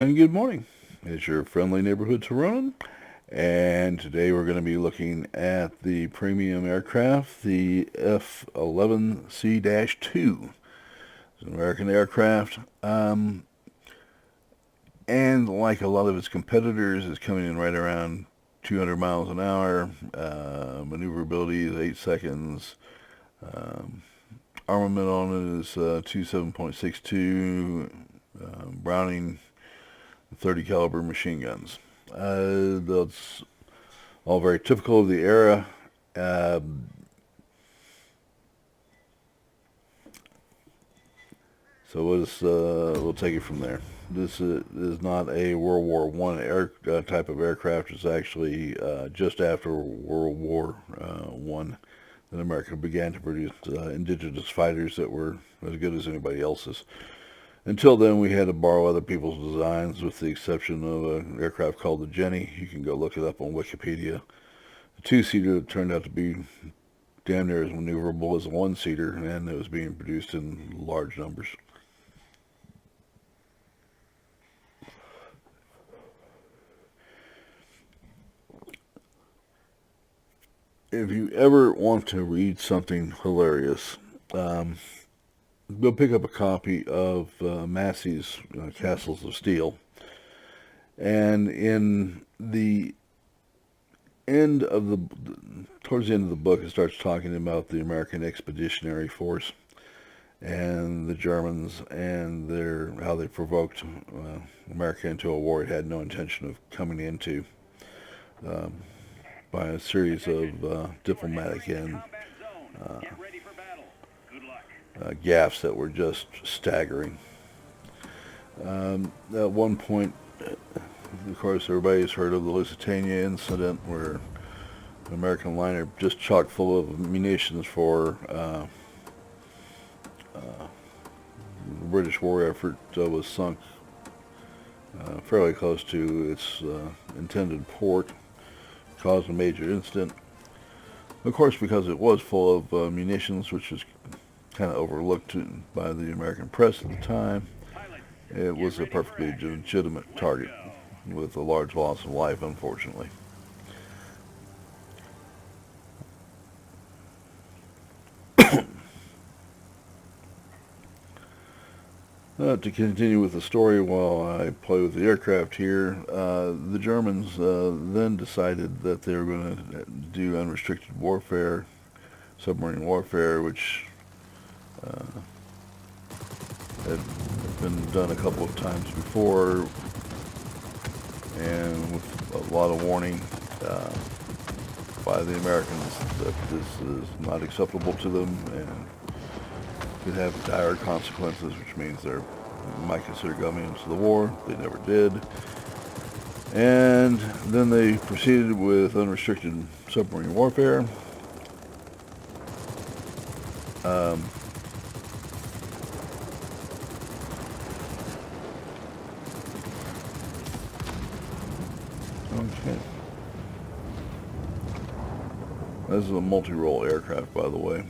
And good morning. It's your friendly neighborhood Tironan, and today we're going to be looking at the premium aircraft, the F11C-2. It's an American aircraft, and like a lot of its competitors, is coming in right around 200 miles an hour. Maneuverability is 8 seconds. Um, Armament on it is 27.62 Browning 30 caliber machine guns. That's all very typical of the era. Uh, we'll take it from there. This is not a World War One type of aircraft. It's actually just after World War One that America began to produce indigenous fighters that were as good as anybody else's. Until then, we had to borrow other people's designs, with the exception of an aircraft called the Jenny. You can go look it up on Wikipedia. The two-seater turned out to be damn near as maneuverable as a one-seater, and it was being produced in large numbers. If you ever want to read something hilarious, go pick up a copy of Massey's Castles of Steel. And in the towards the end of the book, it starts talking about the American Expeditionary Force and the Germans and how they provoked America into a war it had no intention of coming into, um, by a series of diplomatic and uh, gaffes that were just staggering. At one point, of course, everybody's heard of the Lusitania incident, where an American liner just chock full of munitions for the British war effort was sunk fairly close to its intended port, caused a major incident. Of course, because it was full of munitions, which was kind of overlooked by the American press at the time, it was a perfectly legitimate target with a large loss of life, unfortunately. To continue with the story while I play with the aircraft here, the Germans then decided that they were going to do unrestricted warfare, submarine warfare, which uh, had been done a couple of times before, and with a lot of warning by the Americans that this is not acceptable to them and could have dire consequences, which means they might consider going into the war. They never did. And then they proceeded with unrestricted submarine warfare. Um, okay. This is a multi-role aircraft, by the way.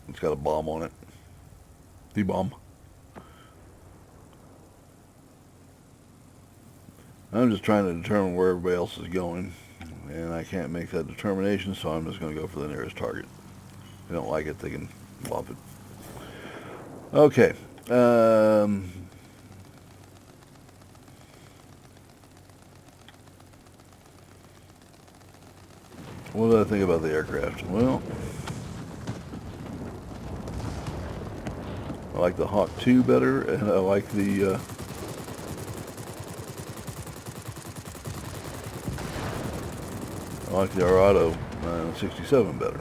It's got a bomb on it. The bomb. I'm just trying to determine where everybody else is going, and I can't make that determination, so I'm just going to go for the nearest target. If they don't like it, they can flop it. Okay. What do I think about the aircraft? Well, I like the Hawk 2 better, and I like the Arado 67 better.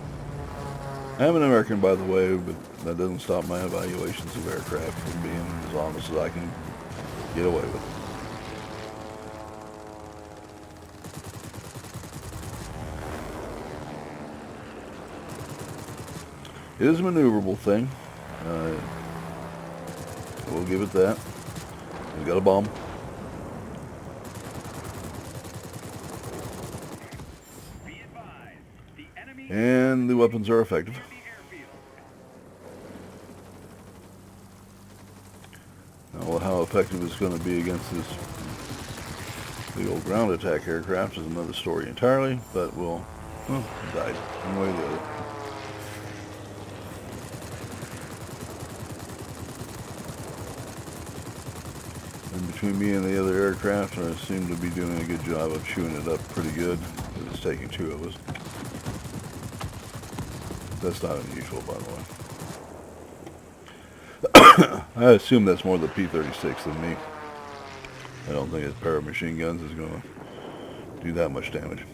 I'm an American, by the way, but that doesn't stop my evaluations of aircraft from being as honest as I can get away with. It is a maneuverable thing. Uh, we'll give it that. It's got a bomb. And the weapons are effective. Now, how effective it's going to be against this big old ground attack aircraft is another story entirely, but well, it died one way or the other. And between me and the other aircraft, I seem to be doing a good job of chewing it up pretty good. It's taking two of us. That's not unusual, by the way. I assume that's more the P-36 than me. I don't think a pair of machine guns is going to do that much damage.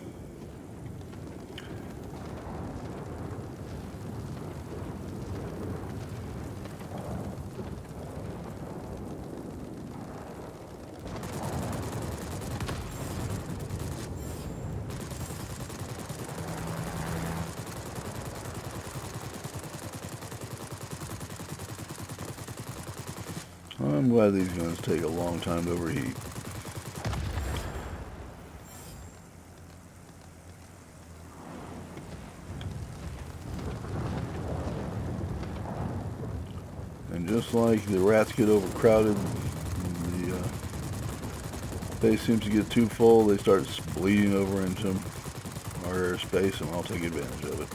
I'm glad these guns take a long time to overheat. And just like the rats get overcrowded, the space seems to get too full, they start bleeding over into our airspace, and I'll take advantage of it.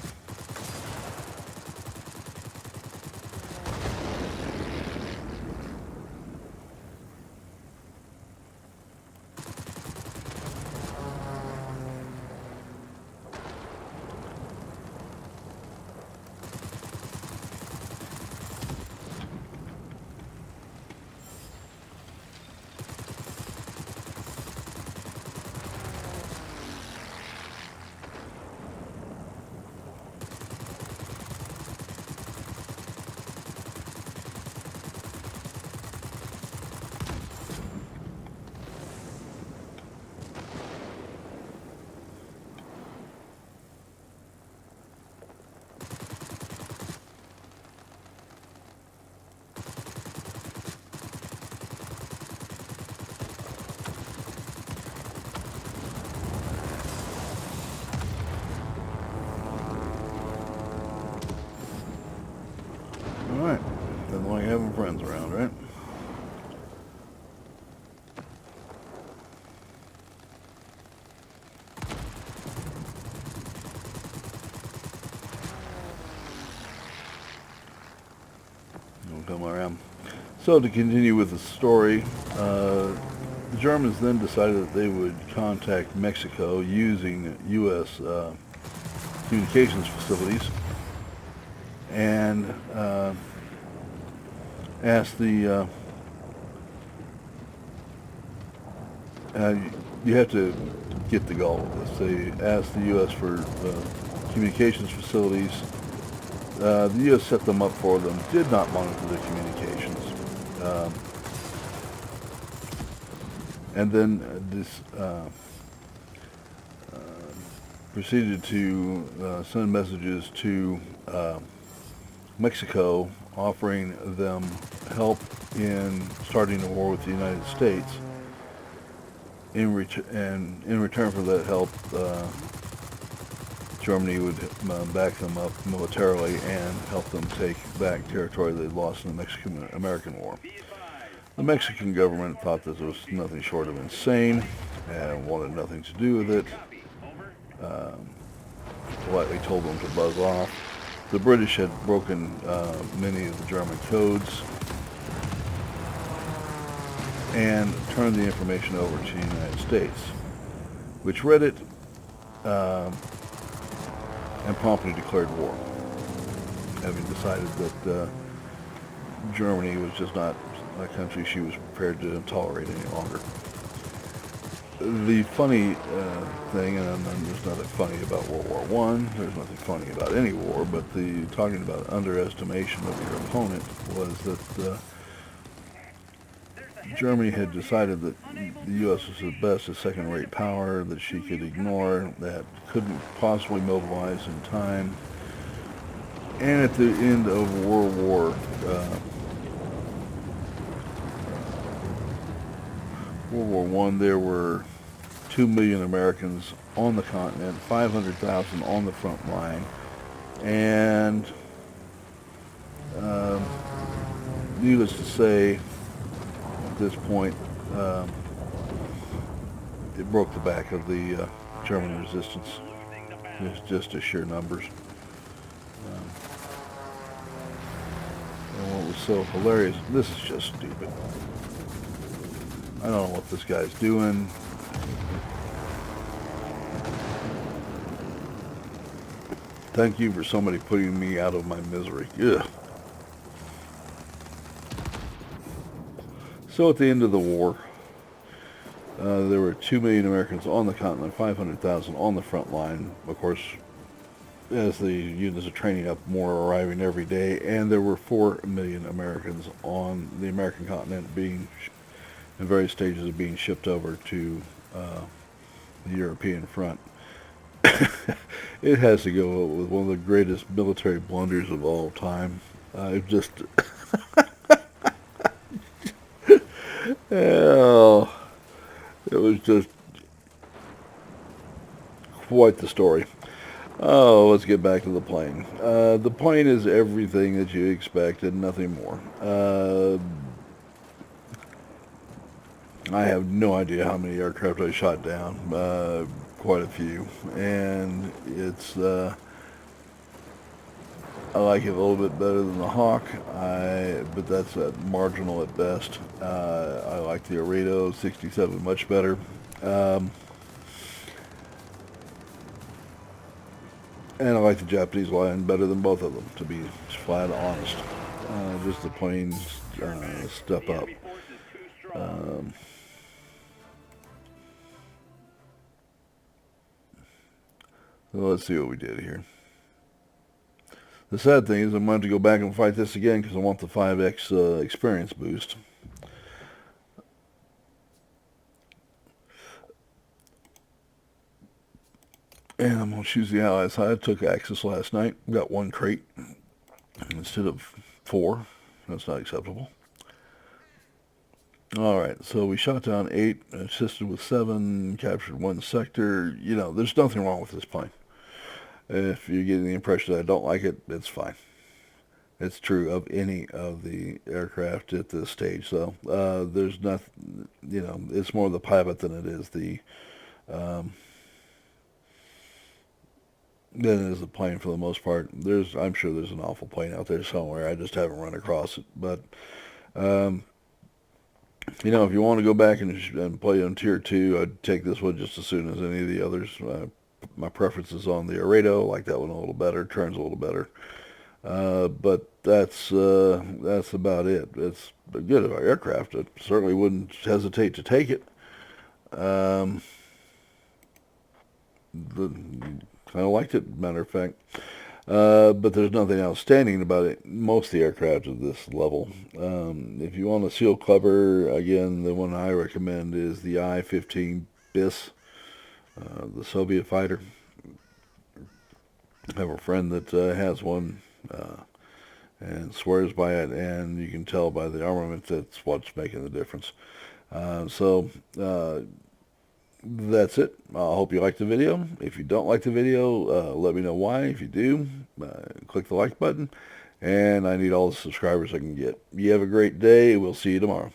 Alright, doesn't like having friends around, right? Don't come around. So to continue with the story, the Germans then decided that they would contact Mexico using U.S. communications facilities and asked the you have to get the gall of this. They asked the U.S. for communications facilities. The U.S. set them up for them, did not monitor their communications. And then this proceeded to send messages to Mexico, offering them help in starting a war with the United States. In return for that help, Germany would back them up militarily and help them take back territory they lost in the Mexican-American War. The Mexican government thought this was nothing short of insane and wanted nothing to do with it. Politely told them to buzz off. The British had broken many of the German codes and turned the information over to the United States, which read it and promptly declared war, having decided that Germany was just not a country she was prepared to tolerate any longer. The funny thing, and there's nothing funny about World War I, there's nothing funny about any war, but the talking about underestimation of your opponent was that Germany had decided that the U.S. was at best a second-rate power that she could ignore, that couldn't possibly mobilize in time. And at the end of World War I, there were 2 million Americans on the continent, 500,000 on the front line, and needless to say, this point, it broke the back of the German resistance. It's just a sheer numbers. And what was so hilarious, this is just stupid. I don't know what this guy's doing. Thank you for somebody putting me out of my misery. Ugh. So at the end of the war, there were 2 million Americans on the continent, 500,000 on the front line. Of course, as the units are training up, more are arriving every day, and there were 4 million Americans on the American continent being in various stages of being shipped over to the European front. It has to go with one of the greatest military blunders of all time. It just... Hell, it was just quite the story. Oh, let's get back to the plane. The plane is everything that you expected, nothing more. I have no idea how many aircraft I shot down. Quite a few. And it's... I like it a little bit better than the Hawk, but that's marginal at best. I like the Aredo 67 much better. And I like the Japanese line better than both of them, to be flat honest. Just the plain step up. So let's see what we did here. The sad thing is I'm going to go back and fight this again because I want the 5x experience boost. And I'm going to choose the Allied side. I took Axis last night. Got 1 crate instead of 4. That's not acceptable. Alright, so we shot down 8, assisted with 7, captured 1 sector. You know, there's nothing wrong with this plane. If you're getting the impression that I don't like it, it's fine. It's true of any of the aircraft at this stage. So there's nothing, you know, it's more the pilot than it is the plane for the most part. I'm sure there's an awful plane out there somewhere. I just haven't run across it. But you know, if you want to go back and play on Tier 2, I'd take this one just as soon as any of the others. My preference is on the Aredo. I like that one a little better. Turns a little better. But that's about it. It's a good aircraft. I certainly wouldn't hesitate to take it. Kind of liked it, matter of fact. But there's nothing outstanding about it. Most of the aircraft of this level. If you want a seal clubber, again, the one I recommend is the I-15 BIS, the Soviet fighter. I have a friend that has one and swears by it, and you can tell by the armament that's what's making the difference. So that's it. I hope you liked the video. If you don't like the video, let me know why. If you do, click the like button. And I need all the subscribers I can get. You have a great day. We'll see you tomorrow.